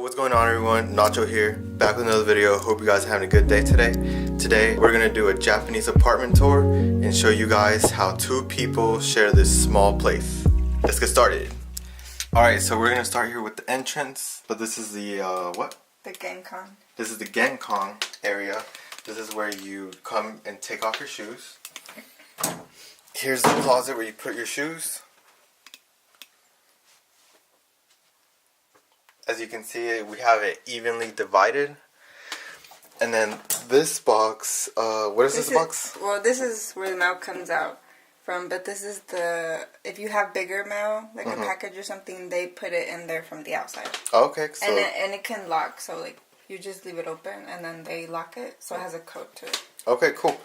What's going on, everyone? Nacho here, back with another video. Hope you guys are having a good day today. Today we're gonna do a Japanese apartment tour and show you guys how two people share this small place. Let's get started. Alright, so we're gonna start here with the entrance, but this is the what? The Genkan. This is the Genkan area. This is where you come and take off your shoes. Here's the closet where you put your shoes. As you can see, we have it evenly divided. And then this box, what is this box? Well, this is where the mail comes out from, but this is if you have bigger mail, like a package or something, they put it in there from the outside. Okay, so... And it can lock, so like, you just leave it open, and then they lock it, so it has a code to it. Okay, cool.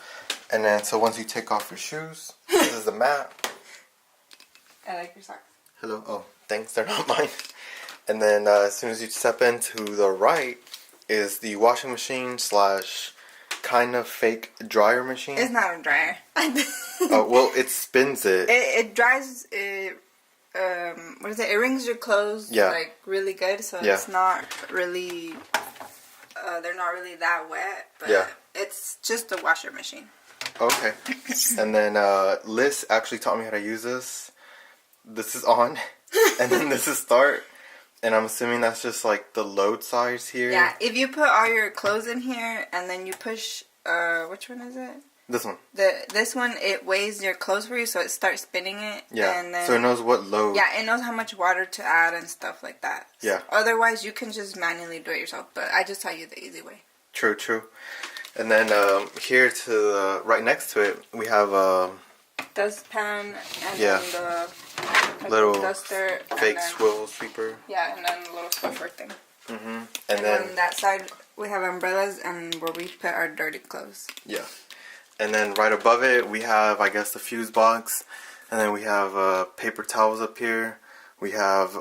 And then, so once you take off your shoes, this is the mat. I like your socks. Hello. Oh, thanks, they're not mine. And then as soon as you step into the right is the washing machine slash kind of fake dryer machine. It's not a dryer. Oh, well, it spins it. It dries it. What is it? It wrings your clothes like really good, so it's not really. They're not really that wet, but it's just a washer machine. Okay. And then Liz actually taught me how to use this. This is on, and then this is start. And I'm assuming that's just like the load size here. Yeah, if you put all your clothes in here and then you push, which one is it? This one. This one, it weighs your clothes for you, so it starts spinning it. Yeah, and then, so it knows what load. Yeah, it knows how much water to add and stuff like that. Yeah. So otherwise, you can just manually do it yourself, but I just tell you the easy way. True, true. And then here to the, right next to it, we have dustpan and then the little duster, fake swivel sweeper. Yeah, and then a little swiffer thing. And then on that side we have umbrellas and where we put our dirty clothes. Yeah. And then right above it we have, I guess, the fuse box. And then we have paper towels up here. We have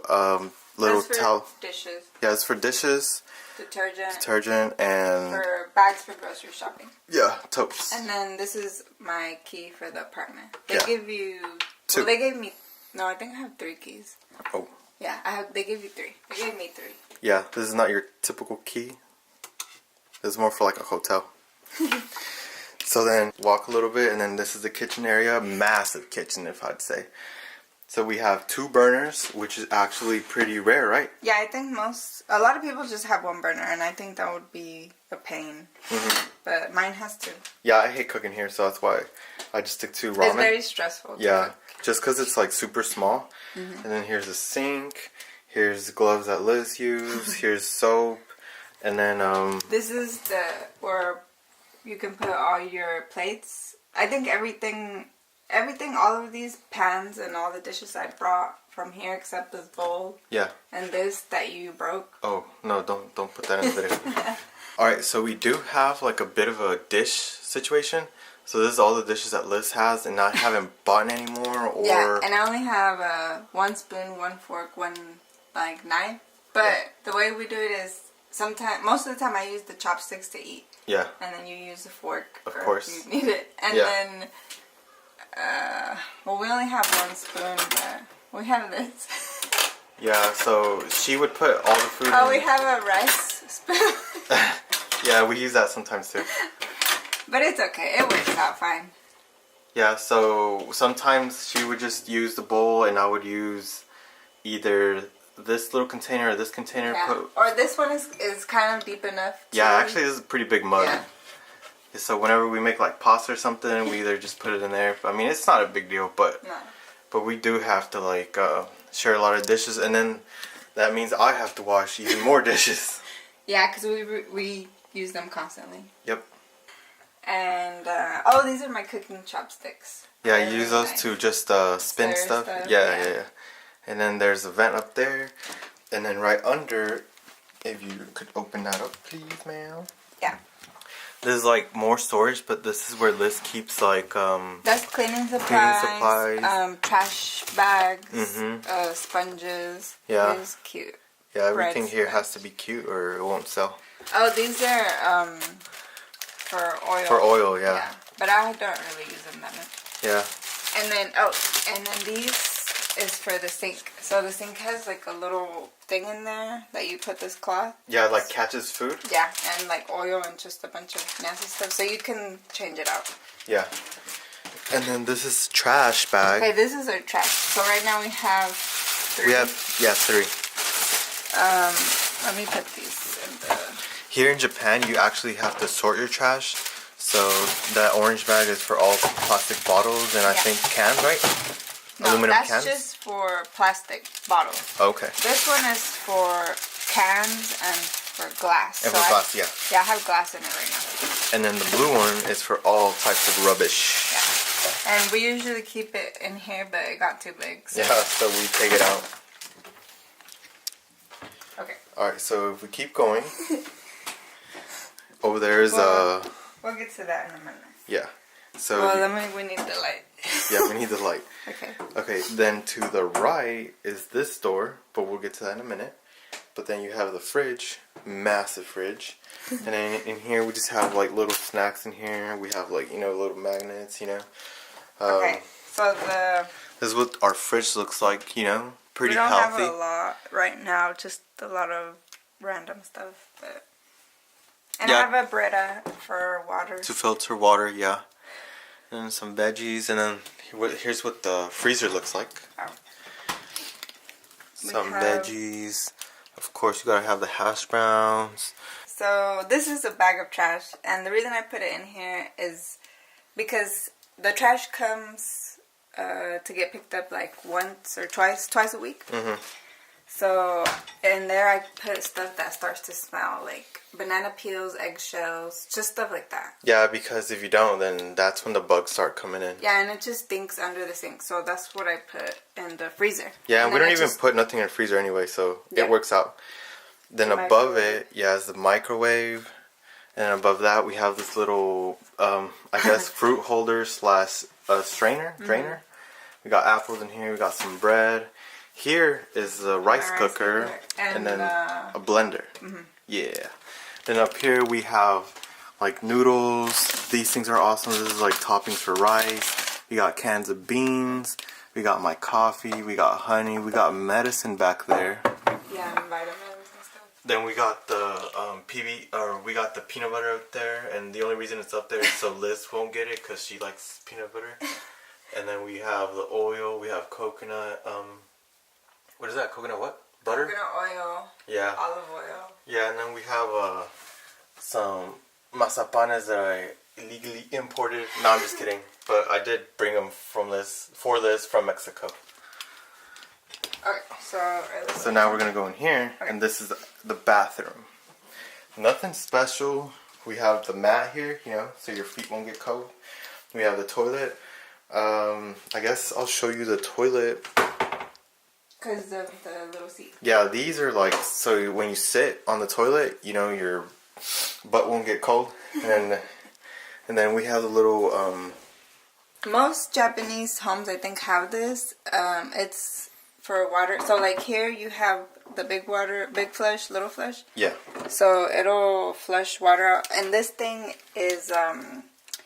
little towel dishes. Yeah, it's for dishes. Detergent and for bags for grocery shopping. Yeah, totes. And then this is my key for the apartment. They Yeah. give you 2. Well, they gave me I think I have 3 keys. Oh. Yeah, they give you 3. They gave me 3. Yeah, this is not your typical key. This is more for like a hotel. So then walk a little bit, and then this is the kitchen area. Massive kitchen, if I'd say. So we have 2 burners, which is actually pretty rare, right? Yeah, I think a lot of people just have 1 burner, and I think that would be a pain. But mine has 2. Yeah, I hate cooking here, so that's why I just stick to ramen. It's very stressful. Yeah, just because it's like super small. And then here's a sink. Here's the gloves that Liz used. Here's soap. And then this is where you can put all your plates. I think everything, all of these pans and all the dishes I brought from here except this bowl. Yeah. And this that you broke. Oh, no, don't put that in the video. Alright, so we do have like a bit of a dish situation. So this is all the dishes that Liz has, and I haven't bought any more. Or yeah, and I only have 1 spoon, 1 fork, 1 like knife. But the way we do it is most of the time I use the chopsticks to eat. Yeah. And then you use the fork. Of course. If you need it. And then, well, we only have 1 spoon, but we have this. Yeah, so she would put all the food in. Oh, we have a rice spoon. Yeah, we use that sometimes too. But it's okay. It works out fine. Yeah, so sometimes she would just use the bowl, and I would use either this little container or this container. Yeah. Or this one is kind of deep enough. Yeah, actually this is a pretty big mug. Yeah. So whenever we make like pasta or something, we either just put it in there. I mean, it's not a big deal, but we do have to like share a lot of dishes, and then that means I have to wash even more dishes. Yeah, because we use them constantly. Yep. And these are my cooking chopsticks. Yeah, you use those to just spin stuff. Yeah. And then there's a vent up there, and then right under, if you could open that up, please, ma'am. Yeah. This is like more storage, but this is where Liz keeps like that's cleaning supplies. Trash bags, sponges. Yeah. It's cute. Yeah, everything here has to be cute or it won't sell. Oh, these are for oil. For oil, yeah. But I don't really use them that much. Yeah. And then these is for the sink. So the sink has like a little thing in there that you put this cloth. Yeah, like catches food. Yeah, and like oil and just a bunch of nasty stuff. So you can change it out. Yeah. And then this is trash bag. Okay, this is our trash. So right now we have 3. We have 3. Let me put these in the... Here in Japan, you actually have to sort your trash. So that orange bag is for all plastic bottles and I think cans, right? No, aluminum that's cans? just for plastic bottles. Okay. This one is for cans and for glass. And for glass, yeah. Yeah, I have glass in it right now. And then the blue one is for all types of rubbish. Yeah. And we usually keep it in here, but it got too big. So. Yeah, so we take it out. Okay. Alright, so if we keep going, over there is We'll get to that in a minute. Yeah. So. Well, then we need the light. Yeah, we need the light. Okay. Okay, then to the right is this door, but we'll get to that in a minute. But then you have the fridge, massive fridge. And then in here we just have like little snacks in here. We have like, you know, little magnets, you know. Okay, so this is what our fridge looks like, you know, pretty healthy. healthy. We don't have a lot right now, just a lot of random stuff. But and I have a Brita for water. To filter water, yeah. And some veggies, and then here's what the freezer looks like. Oh. Some veggies. Of course, you gotta have the hash browns. So this is a bag of trash, and the reason I put it in here is because the trash comes to get picked up like once or twice a week. Mm-hmm. So in there I put stuff that starts to smell, like banana peels, eggshells, just stuff like that. Yeah, because if you don't, then that's when the bugs start coming in. Yeah, and it just stinks under the sink, so that's what I put in the freezer. Yeah, and we don't even put nothing in the freezer anyway, so it works out. Then above it, is the microwave, and above that we have this little, I guess, fruit holder / strainer, drainer. We got apples in here, we got some bread. Here is the rice cooker and then a blender. Mm-hmm. Yeah. Then up here we have like noodles. These things are awesome. This is like toppings for rice. We got cans of beans. We got my coffee. We got honey. We got medicine back there. Yeah, and vitamins and stuff. Then we got the we got the peanut butter up there, and the only reason it's up there is so Liz won't get it because she likes peanut butter. And then we have the oil. We have coconut. What is that? Coconut what? Butter? Coconut oil. Yeah. Olive oil. Yeah, and then we have some mazapanes that I illegally imported. No, I'm just kidding. But I did bring them from from Mexico. Okay, so now we're gonna go in here, and this is the bathroom. Nothing special. We have the mat here, you know, so your feet won't get cold. We have the toilet. I guess I'll show you the toilet. Because of the little seat. Yeah, these are like, so when you sit on the toilet, you know, your butt won't get cold. And then we have the little... Most Japanese homes, I think, have this. It's for water. So like here you have the big flush, little flush. Yeah. So it'll flush water out. And this thing is...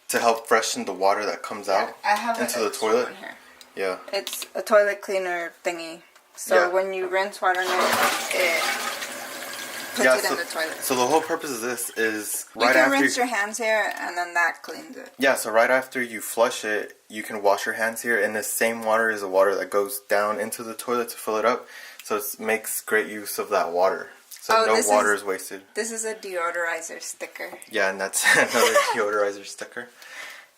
to help freshen the water that comes out into the toilet. Here. Yeah. It's a toilet cleaner thingy. So when you rinse water in it puts it in the toilet. So the whole purpose of this is you can rinse your hands here, and then that cleans it. Yeah, so right after you flush it, you can wash your hands here, and the same water is the water that goes down into the toilet to fill it up. So it makes great use of that water. So no water is wasted. This is a deodorizer sticker. Yeah, and that's another deodorizer sticker.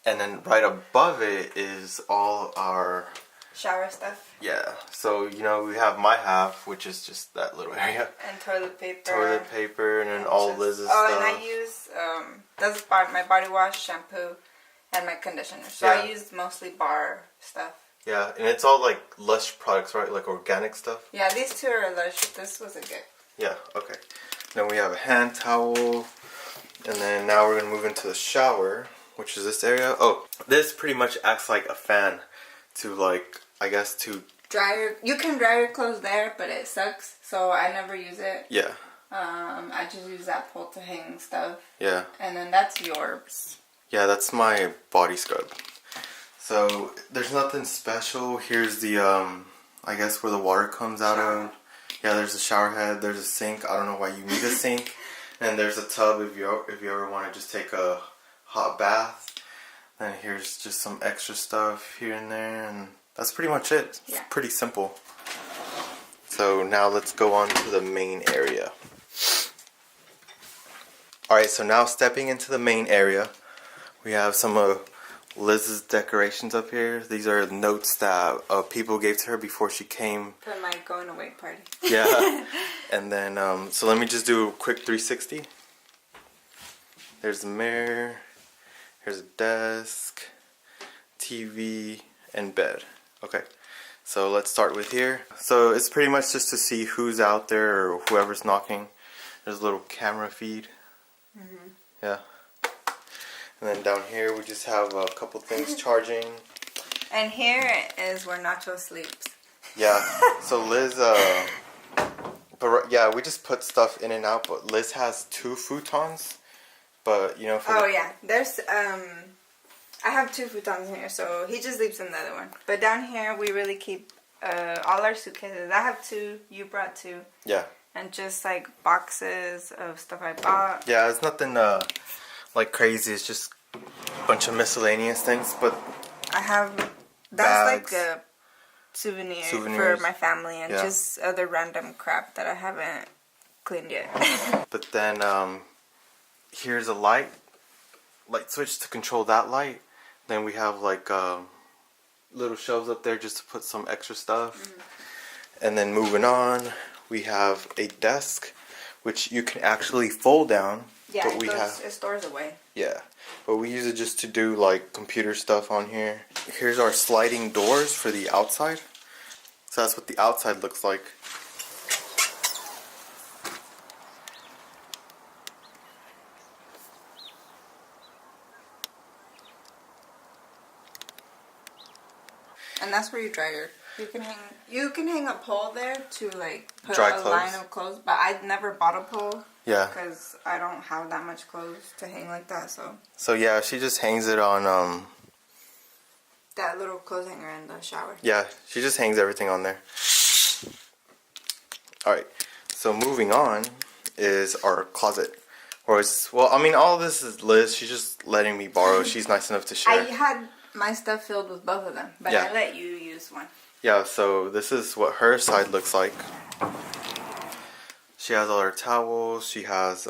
And then right above it is all our... shower stuff. Yeah, so you know we have my half, which is just that little area. And toilet paper. Toilet paper, and then all Liz's stuff. Oh, and I use that's my body wash, shampoo, and my conditioner. So I use mostly bar stuff. Yeah, and it's all like Lush products, right? Like organic stuff. Yeah, these two are Lush. This was a gift. Yeah. Okay. Then we have a hand towel, and then now we're gonna move into the shower, which is this area. Oh, this pretty much acts like a fan to like. I guess to you can dry your clothes there, but it sucks, so I never use it. Yeah. I just use that pole to hang stuff. Yeah. And then that's yours. Yeah, that's my body scrub. So there's nothing special. Here's the I guess where the water comes out of. Yeah, there's a shower head, there's a sink. I don't know why you need a sink. And there's a tub if you ever want to just take a hot bath. Then here's just some extra stuff here and there, and that's pretty much it. It's pretty simple. So now let's go on to the main area. Alright, so now stepping into the main area, we have some of Liz's decorations up here. These are notes that people gave to her before she came. For my going away party. Yeah. And then, so let me just do a quick 360. There's the mirror. Here's a desk, TV, and bed. Okay. So let's start with here. So it's pretty much just to see who's out there or whoever's knocking. There's a little camera feed. Yeah. And then down here we just have a couple things charging. And here is where Nacho sleeps. Yeah. So Liz, but yeah, we just put stuff in and out. But Liz has 2 futons. But you know. There's I have 2 futons in here, so he just sleeps in the other one. But down here we really keep all our suitcases. I have 2. You brought 2. Yeah. And just like boxes of stuff I bought. Yeah, it's nothing like crazy. It's just a bunch of miscellaneous things. But I have that's bags, like a souvenir for my family and just other random crap that I haven't cleaned yet. But then here's a light switch to control that light. Then we have like little shelves up there just to put some extra stuff. And then moving on, we have a desk, which you can actually fold down. Yeah, but it stores away. Yeah, but we use it just to do like computer stuff on here. Here's our sliding doors for the outside. So that's what the outside looks like. And that's where you dry your. You can hang a pole there to like put a line of clothes, but I never bought a pole. Yeah. Because I don't have that much clothes to hang like that, so. So yeah, she just hangs it on that little clothes hanger in the shower. Yeah, she just hangs everything on there. All right. So moving on is our closet. Well, I mean, all this is Liz. She's just letting me borrow. She's nice enough to share. I had my stuff filled with both of them, but I let you use one. Yeah, so this is what her side looks like. She has all her towels, she has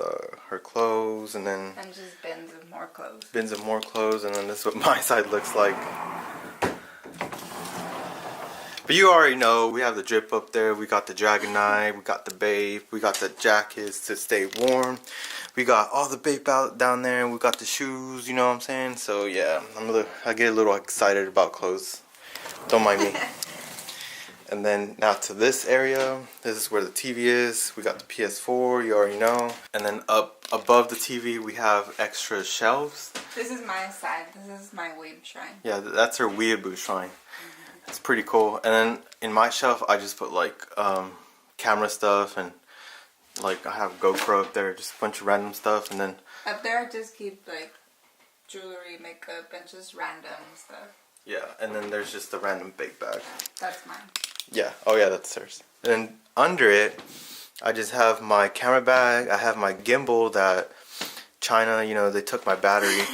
her clothes, and then... And just bins of more clothes. Bins of more clothes, and then this is what my side looks like. But you already know, we have the drip up there, we got the Dragonite, we got the Babe, we got the jackets to stay warm. We got all the Babe out down there, and we got the shoes, you know what I'm saying? So yeah, I get a little excited about clothes. Don't mind me. And then now to this area, this is where the TV is. We got the PS4, you already know. And then up above the TV, we have extra shelves. This is my side. This is my weeb shrine. Yeah, that's her weeaboo shrine. It's pretty cool. And then in my shelf, I just put like camera stuff and like I have GoPro up there, just a bunch of random stuff. And then up there, I just keep like jewelry, makeup, and just random stuff. Yeah, and then there's just a random big bag. That's mine. Yeah. Oh yeah, that's hers. And then under it, I just have my camera bag. I have my gimbal that China, you know, they took my battery.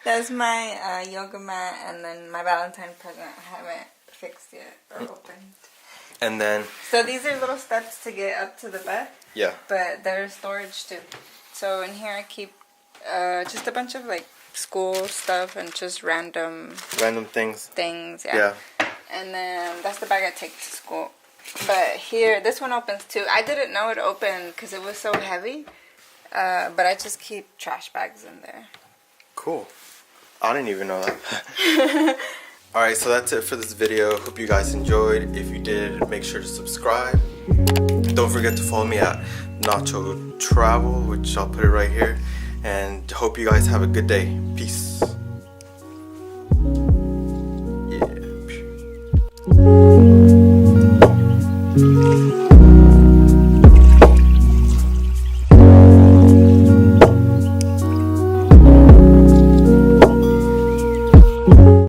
That's my yoga mat, and then my Valentine present I haven't fixed yet or opened. And then... So these are little steps to get up to the bed. Yeah. But there's storage too. So in here I keep just a bunch of like school stuff and just random things. Yeah. And then that's the bag I take to school. But here, this one opens too. I didn't know it opened because it was so heavy. But I just keep trash bags in there. Cool. I didn't even know that. Alright, so that's it for this video. Hope you guys enjoyed. If you did, make sure to subscribe. Don't forget to follow me at Nacho Travel, which I'll put it right here. And hope you guys have a good day. Peace. Yeah.